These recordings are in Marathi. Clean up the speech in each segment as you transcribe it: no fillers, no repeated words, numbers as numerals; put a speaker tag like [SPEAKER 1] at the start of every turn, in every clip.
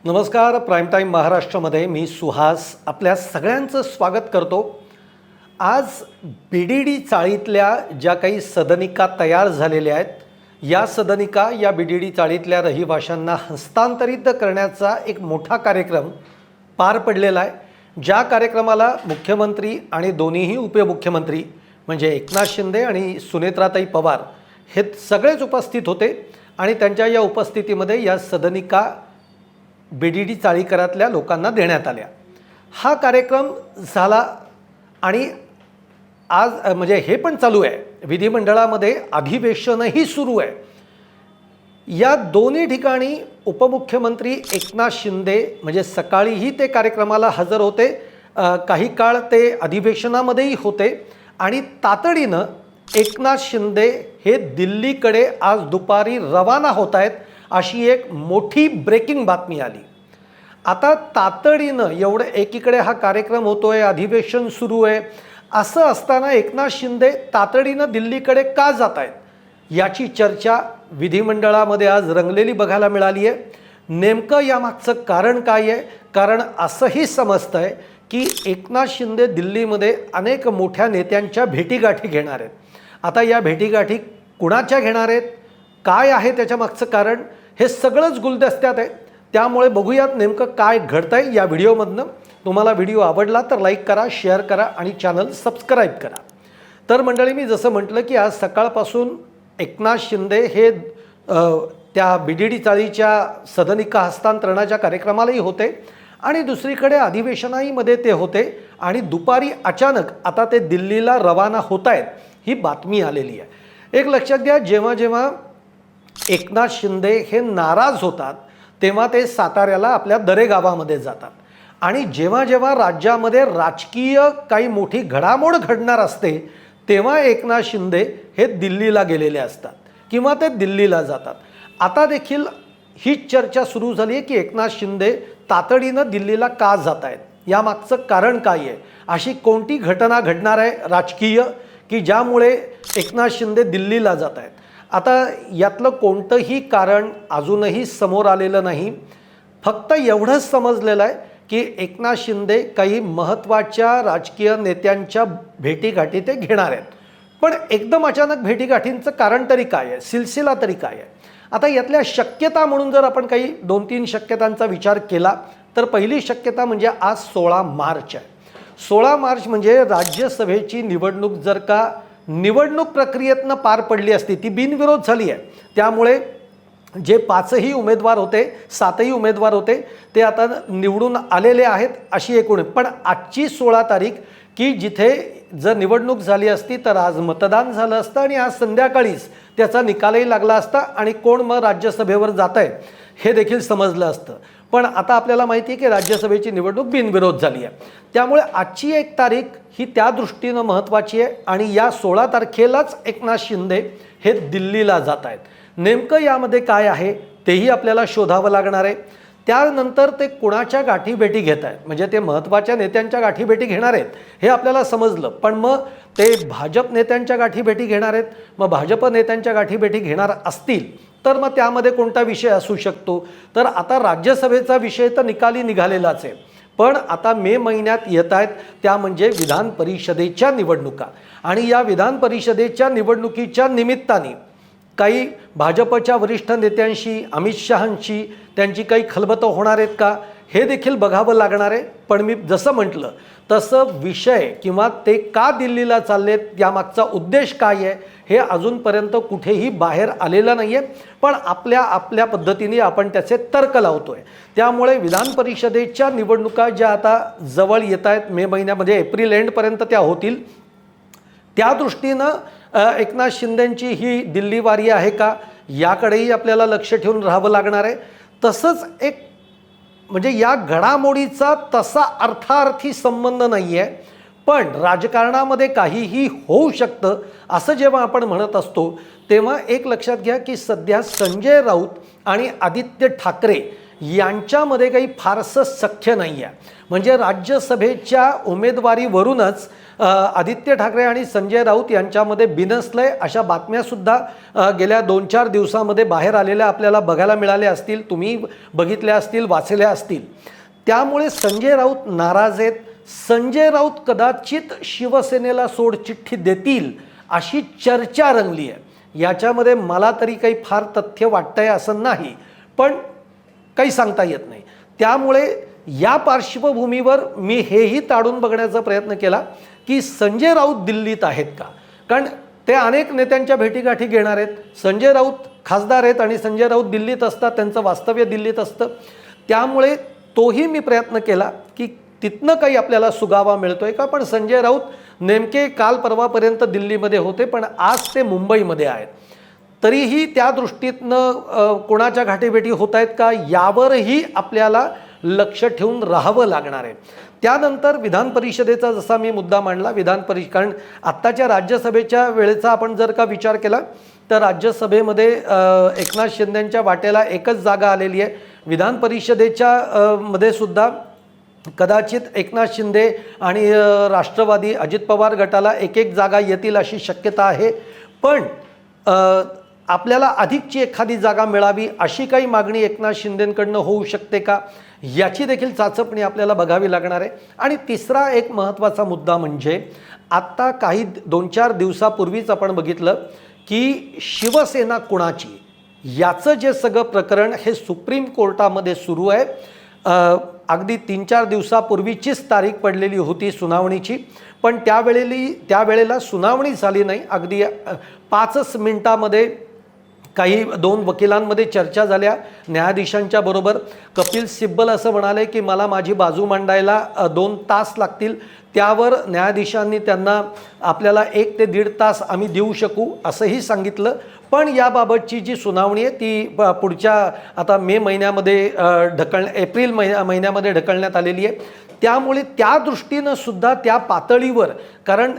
[SPEAKER 1] नमस्कार. प्राईम टाईम महाराष्ट्रामध्ये मी सुहास आपल्या सगळ्यांचं स्वागत करतो. आज बीडीडी चाळीतल्या ज्या काही सदनिका तयार झालेल्या आहेत, या सदनिका या बीडीडी चाळीतल्या रहिवाशांना हस्तांतरित करण्याचा एक मोठा कार्यक्रम पार पडलेला आहे. ज्या कार्यक्रमाला मुख्यमंत्री आणि दोन्हीही उपमुख्यमंत्री म्हणजे एकनाथ शिंदे आणि सुनेत्राताई पवार हे सगळेच उपस्थित होते आणि त्यांच्या या उपस्थितीमध्ये या सदनिका बीडीडी चाळीकरातल्या लोकांना देण्यात आल्या. हा कार्यक्रम झाला आणि आज म्हणजे हे पण चालू आहे, विधिमंडळामध्ये अधिवेशनही सुरू आहे. या दोन्ही ठिकाणी उपमुख्यमंत्री एकनाथ शिंदे म्हणजे सकाळीही ते कार्यक्रमाला हजर होते, काही काळ ते अधिवेशनामध्येही होते आणि तातडीनं एकनाथ शिंदे हे दिल्लीकडे आज दुपारी रवाना होत आहेत अशी एक मोठी ब्रेकिंग बातमी आली. आता तातडीनं एवढं एकीकडे हा कार्यक्रम होतोय, अधिवेशन सुरू आहे, असं असताना एकनाथ शिंदे तातडीनं दिल्लीकडे का जात आहेत याची चर्चा विधिमंडळामध्ये आज रंगलेली बघायला मिळाली आहे. नेमकं यामागचं कारण काय आहे? कारण असंही समजतं आहे की एकनाथ शिंदे दिल्लीमध्ये अनेक मोठ्या नेत्यांच्या भेटीगाठी घेणार आहेत. आता या भेटीगाठी कुणाच्या घेणार आहेत, काय आहे त्याच्यामागचं कारण, हे सगळंच गुलदस्त्यात आहे. त्यामुळे बघूयात नेमकं काय घडतं आहे या व्हिडिओमधनं. तुम्हाला व्हिडिओ आवडला तर लाईक करा, शेअर करा आणि चॅनल सबस्क्राईब करा. तर मंडळी, मी जसं म्हटलं की आज सकाळपासून एकनाथ शिंदे हे त्या बीडीडी चाळीच्या सदनिका हस्तांतरणाच्या कार्यक्रमालाही होते आणि दुसरीकडे अधिवेशनाहीमध्ये ते होते आणि दुपारी अचानक आता ते दिल्लीला रवाना होत आहेत ही बातमी आलेली आहे. एक लक्षात घ्या, जेव्हा जेव्हा एकनाथ शिंदे हे नाराज होतात तेव्हा ते साताऱ्याला आपल्या दरे गावामध्ये जातात आणि जेव्हा जेव्हा राज्यामध्ये राजकीय काही मोठी घडामोड घडणार असते तेव्हा एकनाथ शिंदे हे दिल्लीला गेलेले असतात किंवा ते दिल्लीला जातात. आता देखील हीच चर्चा सुरू झाली आहे की एकनाथ शिंदे तातडीनं दिल्लीला का जात आहेत, यामागचं कारण काय आहे, अशी कोणती घटना घडणार आहे राजकीय की ज्यामुळे एकनाथ शिंदे दिल्लीला जात आहेत. आता यातलं कोणतंही कारण अजूनही समोर आलेलं नाही. फक्त एवढंच समजलेलं आहे की एकनाथ शिंदे काही महत्त्वाच्या राजकीय नेत्यांच्या भेटीगाठी ते घेणार आहेत. पण एकदम अचानक भेटीगाठींचं कारण तरी काय आहे, सिलसिला तरी काय आहे? आता यातल्या शक्यता म्हणून जर आपण काही 2-3 शक्यतांचा विचार केला तर पहिली शक्यता म्हणजे आज 16 मार्च आहे. 16 मार्च म्हणजे राज्यसभेची निवडणूक जर का निवडणूक प्रक्रियेतनं पार पडली असती, ती बिनविरोध झाली आहे. त्यामुळे जे 5ही उमेदवार होते, 7ही उमेदवार होते ते आता निवडून आलेले आहेत अशी एकूण. पण आजची 16 तारीख की जिथे जर निवडणूक झाली असती तर आज मतदान झालं असतं आणि आज संध्याकाळीच त्याचा निकालही लागला असता आणि कोण मग राज्यसभेवर जात आहे हे देखील समजलं असतं. पण आता आपल्याला माहिती आहे की राज्यसभेची निवडणूक बिनविरोध झाली आहे. त्यामुळे आजची एक तारीख ही त्या दृष्टीनं महत्त्वाची आहे आणि या 16 तारखेलाच एकनाथ शिंदे हे दिल्लीला जात आहेत. नेमकं यामध्ये काय आहे तेही आपल्याला शोधावं लागणार आहे. त्यानंतर ते कुणाच्या गाठीभेटी घेत आहेत, म्हणजे ते महत्त्वाच्या नेत्यांच्या गाठीभेटी घेणार आहेत हे आपल्याला समजलं. पण मग ते भाजप नेत्यांच्या गाठीभेटी घेणार आहेत, मग भाजप नेत्यांच्या गाठीभेटी घेणार असतील तर मग त्यामध्ये कोणता विषय असू शकतो? तर आता राज्यसभेचा विषय तर निकाली निघालेलाच आहे. पण आता मे महिन्यात येत आहेत त्या म्हणजे विधान परिषदेच्या निवडणुका आणि या विधान परिषदेच्या निवडणुकीच्या निमित्ताने काही भाजपच्या वरिष्ठ नेत्यांशी, अमित शहांशी त्यांची काही खलबतं होणार आहेत का हे देखील बघावं लागणार आहे. पण मी जसं म्हटलं तसं विषय किंवा ते का दिल्लीला चाललेत, यामागचा उद्देश काय आहे हे अजूनपर्यंत कुठेही बाहेर आलेलं नाही आहे. पण आपल्या पद्धतीने आपण त्याचे तर्क लावतोय. त्यामुळे विधान परिषदेच्या निवडणुका ज्या आता जवळ येत आहेत, मे महिन्यामध्ये एप्रिल एंडपर्यंत त्या होतील, त्या दृष्टीनं एकनाथ शिंदेंची ही दिल्ली वारी आहे का याकडेही आपल्याला लक्ष ठेवून राहावं लागणार आहे. तसंच एक म्हणजे या घडामोडीचा तसा अर्थार्थी संबंध नाही आहे, पण राजकारणामध्ये काहीही होऊ शकतं असं जेव्हा आपण म्हणत असतो तेव्हा एक लक्षात घ्या की सध्या संजय राऊत आणि आदित्य ठाकरे यांच्यामध्ये काही फारसं सख्य नाही आहे. म्हणजे राज्यसभेच्या उमेदवारीवरूनच आदित्य ठाकरे आणि संजय राऊत यांच्यामध्ये बिनसलंय अशा बातम्यासुद्धा गेल्या 2-4 दिवसामध्ये बाहेर आलेल्या आपल्याला बघायला मिळाल्या असतील, तुम्ही बघितल्या असतील, वाचल्या असतील. त्यामुळे संजय राऊत नाराज आहेत. संजय राऊत कदाचित शिवसेनेला सोडचिठ्ठी देतील अशी चर्चा रंगली आहे. याच्यामध्ये मला तरी काही फार तथ्य वाटतंय असं नाही, पण काही सांगता येत नाही. त्यामुळे या पार्श्वभूमीवर मी हेही ताडून बघण्याचा प्रयत्न केला की संजय राऊत दिल्लीत आहेत का, कारण ते अनेक नेत्यांच्या भेटीगाठी घेणार आहेत. संजय राऊत खासदार आहेत आणि संजय राऊत दिल्लीत असतात, त्यांचं वास्तव्य दिल्लीत असतं. त्यामुळे तोही मी प्रयत्न केला की तिथनं काही आपल्याला सुगावा मिळतोय का. पण संजय राऊत नेमके काल परवापर्यंत दिल्लीमध्ये होते, पण आज ते मुंबईमध्ये आहेत. तरीही त्या दृष्टीतनं कोणाच्या गाठीभेटी होत आहेत का यावरही आपल्याला लक्ष ठेवून राहावं लागणार आहे. त्यानंतर विधान परिषदेचा जसा मी मुद्दा मांडला, कारण आत्ताच्या राज्यसभेच्या वेळेचा आपण जर का विचार केला तर राज्यसभेमध्ये एकनाथ शिंदेंच्या वाटेला एकच जागा आलेली आहे. विधान परिषदेच्या मध्ये सुद्धा कदाचित एकनाथ शिंदे आणि राष्ट्रवादी अजित पवार गटाला एक जागा येतील अशी शक्यता आहे. पण आपल्याला अधिकची एखादी जागा मिळावी अशी काही मागणी एकनाथ शिंदेंकडनं होऊ शकते का, याची देखील चाचपणी आपल्याला बघावी लागणार आहे. आणि तिसरा एक महत्त्वाचा मुद्दा म्हणजे आत्ता काही 2-4 दिवसापूर्वीच आपण बघितलं की शिवसेना कुणाची याचं जे सगळं प्रकरण हे सुप्रीम कोर्टामध्ये सुरू आहे. अगदी 3-4 दिवसापूर्वीचीच तारीख पडलेली होती सुनावणीची, पण त्यावेळेला सुनावणी झाली नाही. अगदी 5 मिनिटामध्ये काही 2 वकिलांमध्ये चर्चा झाल्या न्यायाधीशांच्या बरोबर. कपिल सिब्बल असं म्हणाले की मला माझी बाजू मांडायला 2 तास लागतील. त्यावर न्यायाधीशांनी त्यांना आपल्याला 1 ते 1.5 तास आम्ही देऊ शकू असंही सांगितलं. पण याबाबतची जी सुनावणी आहे ती पुढच्या आता मे महिन्यामध्ये एप्रिल महिन्यामध्ये ढकलण्यात आलेली आहे. त्यामुळे त्या दृष्टीनं सुद्धा त्या पातळीवर, कारण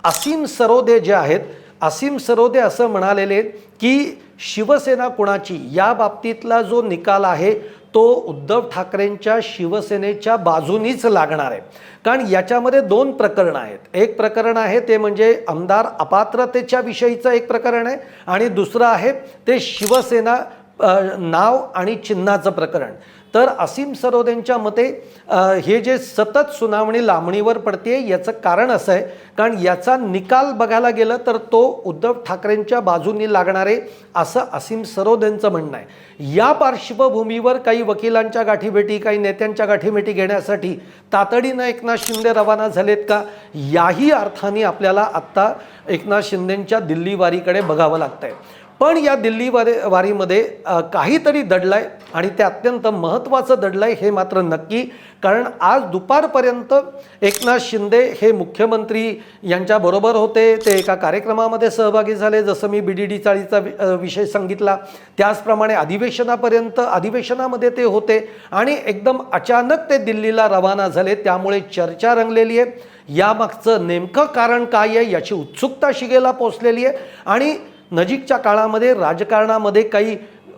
[SPEAKER 1] असीम सरोदे जे आहेत, असीम सरोदे असं म्हणालेले की शिवसेना कुणाची या बाबतीतला जो निकाल आहे तो उद्धव ठाकरेंच्या शिवसेनेच्या बाजूनीच लागणार आहे. कारण याच्यामध्ये 2 प्रकरणं आहेत. एक प्रकरण आहे ते म्हणजे आमदार अपात्रतेच्या विषयीचं एक प्रकरण आहे आणि दुसरं आहे ते शिवसेना नाव आणि चिन्हाचं प्रकरण. तर असीम सरोदेंच्या मते हे जे सतत सुनावणी लांबणीवर पडते याचं कारण असं आहे कारण याचा निकाल बघायला गेलं तर तो उद्धव ठाकरेंच्या बाजूनी लागणार आहे असं असीम सरोदेंचं म्हणणं आहे. या पार्श्वभूमीवर काही वकिलांच्या गाठीभेटी, काही नेत्यांच्या गाठीभेटी घेण्यासाठी तातडीनं एकनाथ शिंदे रवाना झालेत का, याही अर्थाने आपल्याला आत्ता एकनाथ शिंदेंच्या दिल्ली वारीकडे बघावं लागतंय. पण या दिल्ली वारीमध्ये काहीतरी दडलंय आणि ते अत्यंत महत्त्वाचं दडलंय हे मात्र नक्की. कारण आज दुपारपर्यंत एकनाथ शिंदे हे मुख्यमंत्री यांच्याबरोबर होते, ते एका कार्यक्रमामध्ये सहभागी झाले, जसं मी BDD चाळीचा विषय सांगितला त्याचप्रमाणे अधिवेशनामध्ये ते होते आणि एकदम अचानक ते दिल्लीला रवाना झाले. त्यामुळे चर्चा रंगलेली आहे. यामागचं नेमकं कारण काय आहे याची उत्सुकता शिगेला पोचलेली आहे आणि नजीकच्या काळामध्ये राजकारणामध्ये काही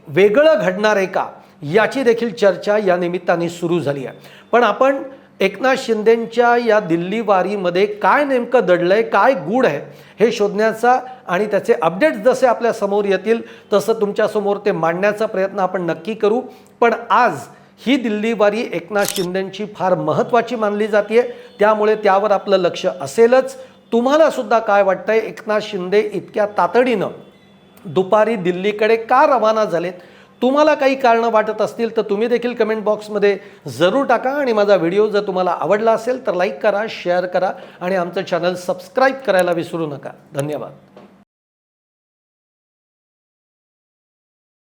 [SPEAKER 1] वेगळं घडणार आहे का याची देखील चर्चा या निमित्ताने सुरू झाली आहे. पण आपण एकनाथ शिंदेंच्या या दिल्ली वारीमध्ये काय नेमकं दडलंय, काय गूढ आहे हे शोधण्याचा आणि त्याचे अपडेट्स जसे आपल्या समोर येतील तसं तुमच्यासमोर ते मांडण्याचा प्रयत्न आपण नक्की करू. पण आज ही दिल्ली वारी एकनाथ शिंदेंची फार महत्त्वाची मानली जाते, त्यामुळे त्यावर आपलं लक्ष असेलच. तुम्हाला सुद्धा काय वाटतंय, एकनाथ शिंदे इतक्या तातडीनं दुपारी दिल्लीकडे का रवाना झालेत? तुम्हाला काही कारणं वाटत असतील तर तुम्ही देखील कमेंट बॉक्समध्ये जरूर टाका आणि माझा व्हिडिओ जर तुम्हाला आवडला असेल तर लाईक करा, शेअर करा आणि आमचं चॅनल सबस्क्राईब करायला विसरू नका. धन्यवाद.